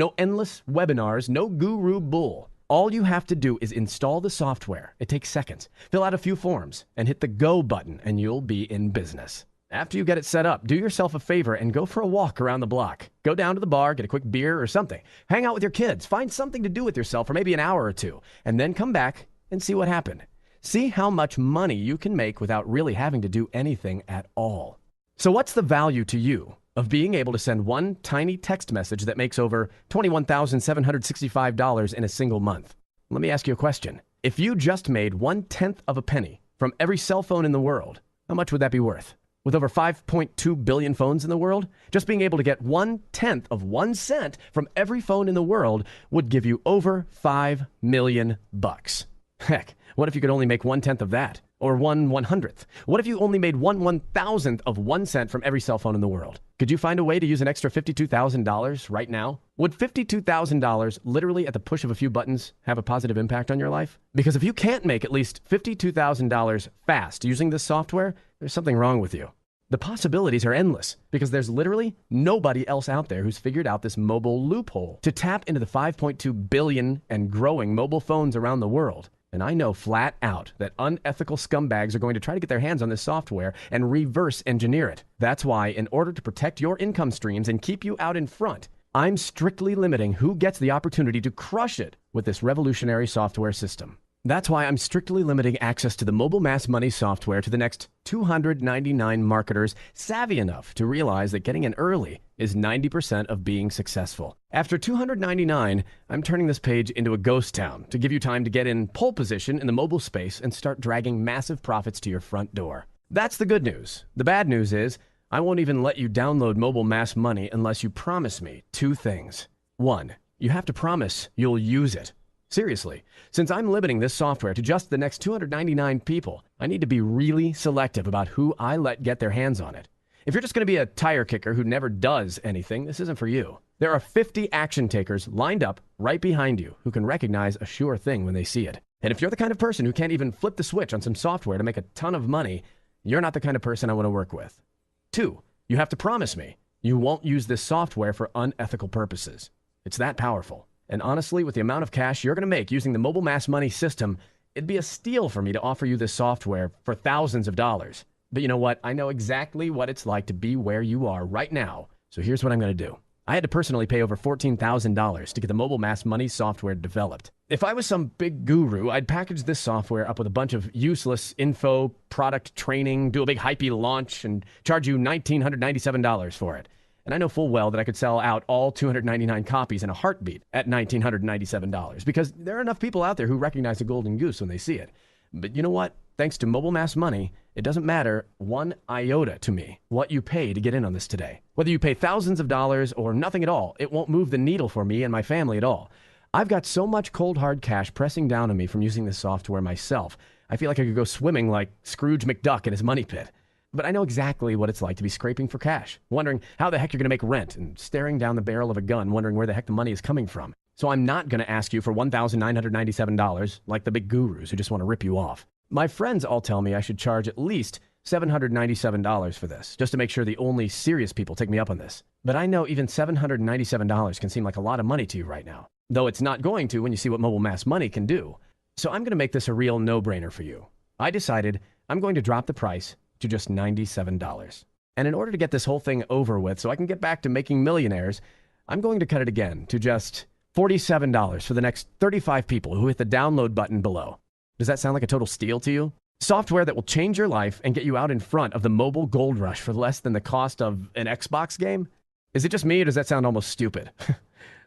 No endless webinars, no guru bull. All you have to do is install the software. It takes seconds. Fill out a few forms and hit the go button and you'll be in business. After you get it set up, do yourself a favor and go for a walk around the block. Go down to the bar, get a quick beer or something. Hang out with your kids. Find something to do with yourself for maybe an hour or two, and then come back and see what happened. See how much money you can make without really having to do anything at all. So what's the value to you of being able to send one tiny text message that makes over $21,765 in a single month? Let me ask you a question. If you just made 1/10 of a penny from every cell phone in the world, how much would that be worth? With over 5.2 billion phones in the world, just being able to get 1/10 of 1 cent from every phone in the world would give you over $5 million. Heck, what if you could only make 1/10 of that? Or 1/100th? What if you only made 1/1000th of 1 cent from every cell phone in the world? Could you find a way to use an extra $52,000 right now? Would $52,000 literally at the push of a few buttons have a positive impact on your life? Because if you can't make at least $52,000 fast using this software, there's something wrong with you. The possibilities are endless because there's literally nobody else out there who's figured out this mobile loophole to tap into the 5.2 billion and growing mobile phones around the world. And I know flat out that unethical scumbags are going to try to get their hands on this software and reverse engineer it. That's why, in order to protect your income streams and keep you out in front, I'm strictly limiting who gets the opportunity to crush it with this revolutionary software system. That's why I'm strictly limiting access to the Mobile Mass Money software to the next 299 marketers savvy enough to realize that getting in early is 90% of being successful. After 299, I'm turning this page into a ghost town to give you time to get in pole position in the mobile space and start dragging massive profits to your front door. That's the good news. The bad news is I won't even let you download Mobile Mass Money unless you promise me 2 things. 1, you have to promise you'll use it. Seriously, since I'm limiting this software to just the next 299 people, I need to be really selective about who I let get their hands on it. If you're just going to be a tire kicker who never does anything, this isn't for you. There are 50 action takers lined up right behind you who can recognize a sure thing when they see it. And if you're the kind of person who can't even flip the switch on some software to make a ton of money, you're not the kind of person I want to work with. 2, you have to promise me you won't use this software for unethical purposes. It's that powerful. And honestly, with the amount of cash you're going to make using the Mobile Mass Money system, it'd be a steal for me to offer you this software for thousands of dollars. But you know what? I know exactly what it's like to be where you are right now. So here's what I'm going to do. I had to personally pay over $14,000 to get the Mobile Mass Money software developed. If I was some big guru, I'd package this software up with a bunch of useless info, product training, do a big hypey launch, and charge you $1,997 for it. And I know full well that I could sell out all 299 copies in a heartbeat at $1,997 because there are enough people out there who recognize the golden goose when they see it. But you know what? Thanks to Mobile Mass Money, it doesn't matter 1 iota to me what you pay to get in on this today. Whether you pay thousands of dollars or nothing at all, it won't move the needle for me and my family at all. I've got so much cold hard cash pressing down on me from using this software myself. I feel like I could go swimming like Scrooge McDuck in his money pit. But I know exactly what it's like to be scraping for cash, wondering how the heck you're going to make rent, and staring down the barrel of a gun, wondering where the heck the money is coming from. So I'm not going to ask you for $1,997 like the big gurus who just want to rip you off. My friends all tell me I should charge at least $797 for this, just to make sure the only serious people take me up on this. But I know even $797 can seem like a lot of money to you right now, though it's not going to when you see what Mobile Mass Money can do. So I'm going to make this a real no-brainer for you. I decided I'm going to drop the price to just $97. And in order to get this whole thing over with so I can get back to making millionaires, I'm going to cut it again to just $47 for the next 35 people who hit the download button below. Does that sound like a total steal to you? Software that will change your life and get you out in front of the mobile gold rush for less than the cost of an Xbox game? Is it just me or does that sound almost stupid?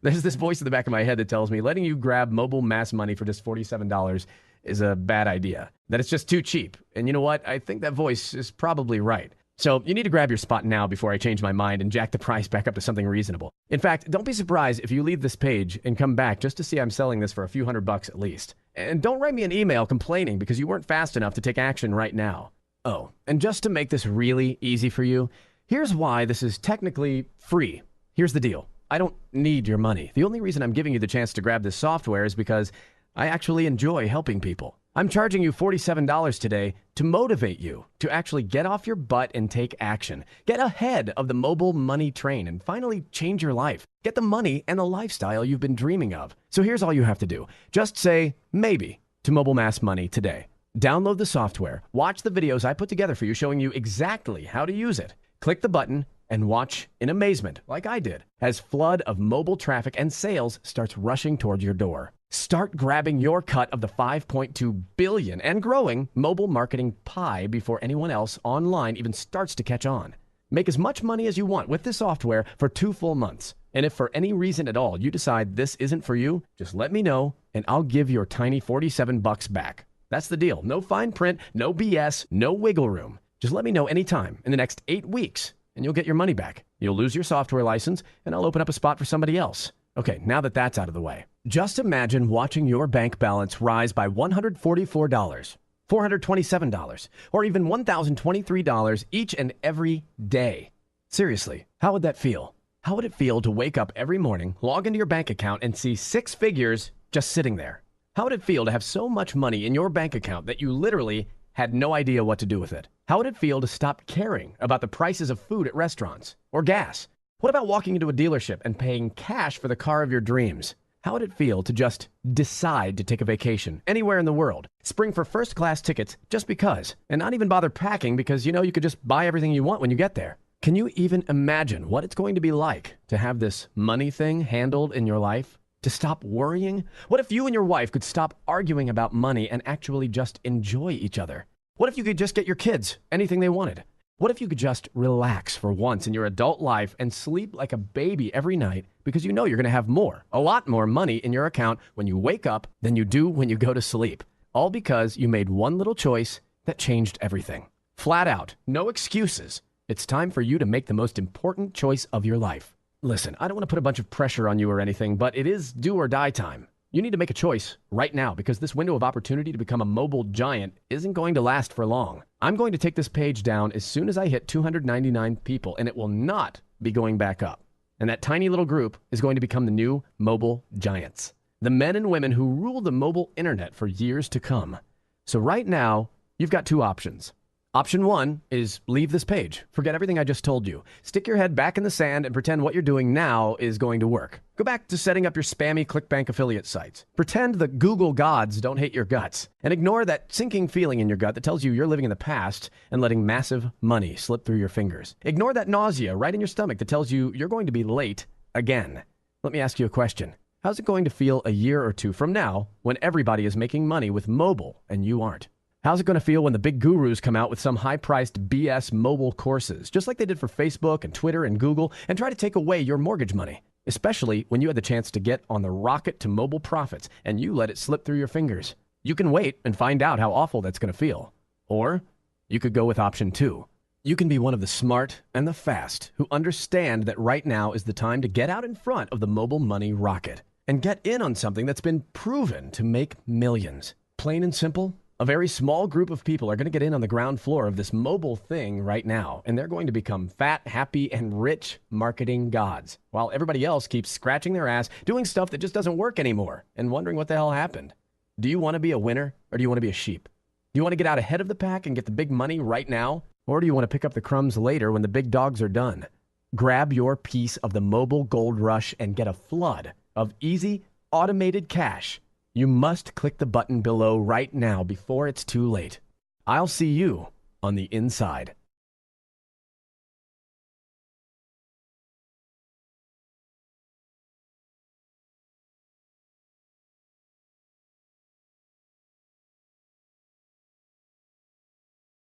There's this voice in the back of my head that tells me letting you grab Mobile Mass Money for just $47 is a bad idea, that it's just too cheap. And you know what? I think that voice is probably right. So you need to grab your spot now before I change my mind and jack the price back up to something reasonable. In fact, don't be surprised if you leave this page and come back just to see I'm selling this for a few $100 at least. And don't write me an email complaining because you weren't fast enough to take action right now. Oh, and just to make this really easy for you, here's why this is technically free. Here's the deal. I don't need your money. The only reason I'm giving you the chance to grab this software is because I actually enjoy helping people. I'm charging you $47 today to motivate you to actually get off your butt and take action. Get ahead of the mobile money train and finally change your life. Get the money and the lifestyle you've been dreaming of. So here's all you have to do. Just say maybe to Mobile Mass Money today. Download the software, watch the videos I put together for you showing you exactly how to use it. Click the button and watch in amazement, like I did, as flood of mobile traffic and sales starts rushing towards your door. Start grabbing your cut of the $5.2 billion and growing mobile marketing pie before anyone else online even starts to catch on. Make as much money as you want with this software for 2 full months. And if for any reason at all you decide this isn't for you, just let me know and I'll give your tiny $47 back. That's the deal. No fine print, no BS, no wiggle room. Just let me know anytime in the next 8 weeks and you'll get your money back. You'll lose your software license and I'll open up a spot for somebody else. Okay, now that that's out of the way, just imagine watching your bank balance rise by $144, $427, or even $1,023 each and every day. Seriously, how would that feel? How would it feel to wake up every morning, log into your bank account, and see 6 figures just sitting there? How would it feel to have so much money in your bank account that you literally had no idea what to do with it? How would it feel to stop caring about the prices of food at restaurants or gas? What about walking into a dealership and paying cash for the car of your dreams? How would it feel to just decide to take a vacation anywhere in the world, spring for first-class tickets just because, and not even bother packing because you know you could just buy everything you want when you get there? Can you even imagine what it's going to be like to have this money thing handled in your life? To stop worrying? What if you and your wife could stop arguing about money and actually just enjoy each other? What if you could just get your kids anything they wanted? What if you could just relax for once in your adult life and sleep like a baby every night because you know you're going to have more, a lot more money in your account when you wake up than you do when you go to sleep? All because you made one little choice that changed everything. Flat out, no excuses. It's time for you to make the most important choice of your life. Listen, I don't want to put a bunch of pressure on you or anything, but it is do or die time. You need to make a choice right now because this window of opportunity to become a mobile giant isn't going to last for long. I'm going to take this page down as soon as I hit 299 people, and it will not be going back up. And that tiny little group is going to become the new mobile giants, the men and women who rule the mobile internet for years to come. So right now, you've got 2 options. Option 1 is leave this page. Forget everything I just told you. Stick your head back in the sand and pretend what you're doing now is going to work. Go back to setting up your spammy ClickBank affiliate sites. Pretend the Google gods don't hate your guts. And ignore that sinking feeling in your gut that tells you you're living in the past and letting massive money slip through your fingers. Ignore that nausea right in your stomach that tells you you're going to be late again. Let me ask you a question. How's it going to feel a year or 2 from now when everybody is making money with mobile and you aren't? How's it going to feel when the big gurus come out with some high-priced BS mobile courses, just like they did for Facebook and Twitter and Google, and try to take away your mortgage money? Especially when you had the chance to get on the rocket to mobile profits and you let it slip through your fingers. You can wait and find out how awful that's going to feel. Or you could go with option 2. You can be one of the smart and the fast who understand that right now is the time to get out in front of the mobile money rocket and get in on something that's been proven to make millions. Plain and simple. A very small group of people are going to get in on the ground floor of this mobile thing right now, and they're going to become fat, happy, and rich marketing gods, while everybody else keeps scratching their ass, doing stuff that just doesn't work anymore, and wondering what the hell happened. Do you want to be a winner, or do you want to be a sheep? Do you want to get out ahead of the pack and get the big money right now, or do you want to pick up the crumbs later when the big dogs are done? Grab your piece of the mobile gold rush and get a flood of easy, automated cash. You must click the button below right now before it's too late. I'll see you on the inside.